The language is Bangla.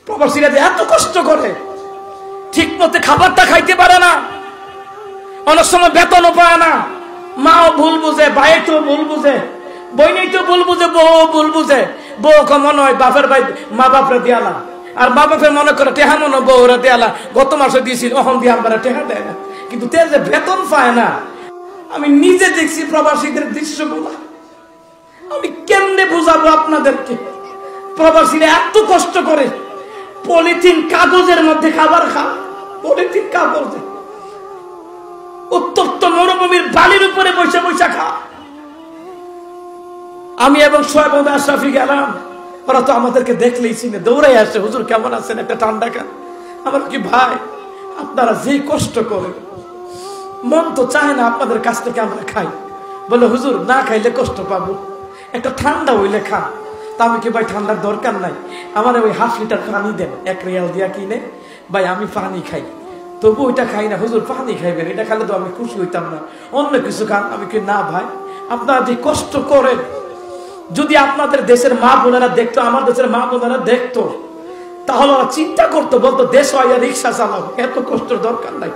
প্রবাসীরা যে এত কষ্ট করে, ঠিক মতো খাবারটা খাইতে পারে না, অনেক সময় বেতনও পায় না, মাও ভুল বুঝে, ভাইতো ভুল বুঝে, বইনেই তো ভুল বুঝে, বউ ভুল বুঝে, বউ মনে হয় বাপের ভাই মা বাপরে দিয়ালা, আর মা বাপের মনে করে টেহা মনে বউরা দেয়ালা, গত মাসে দিয়েছিল অহন দিয়ে আমরা টেহা দেয় না, কিন্তু তে যে বেতন পায় না। আমি নিজে দেখছি প্রবাসীদের দৃশ্যগুলো, আমি কেমনে বুঝাবো আপনাদেরকে? প্রবাসীরা এত কষ্ট করে পলিথিন কাগজের মধ্যে খাবার খায়, পলিথিন কাগজে, উত্তপ্ত মরুভূমির বালির উপরে বসে বসে খায়। আমি এবং সোহেব আশরাফি গেলাম, ওরা তো আমাদেরকে দেখলেই চিনে, দৌড়াই আসে, হুজুর কেমন আছেন, একটা ঠান্ডা খান। আমার কি ভাই, আপনারা যে কষ্ট করেন, মন তো চায় না আপনাদের কাছ থেকে আমরা খাই। বলে হুজুর না খাইলে কষ্ট পাবো, একটা ঠান্ডা হইলে খান। তা আমি কি ভাই ঠান্ডার দরকার নাই, আমার ওই 1/2 লিটার পানি দেন, 1 রিয়াল দিয়া কিনে, ভাই আমি পানি খাই, তবু ওইটা খাই না। হুজুর পানি খাইবেন, এটা খাইলে তো আমি খুশি হইতাম না, অন্য কিছু খান। আমি কি না ভাই, আপনারা যে কষ্ট করেন, যদি আপনাদের দেশের মা বোনেরা দেখতো, আমার দেশের মা বোনেরা দেখতো, তাহলে ওরা চিন্তা করতো, বলতো দেশ হয় রিক্সা চালাও, এত কষ্টের দরকার নাই।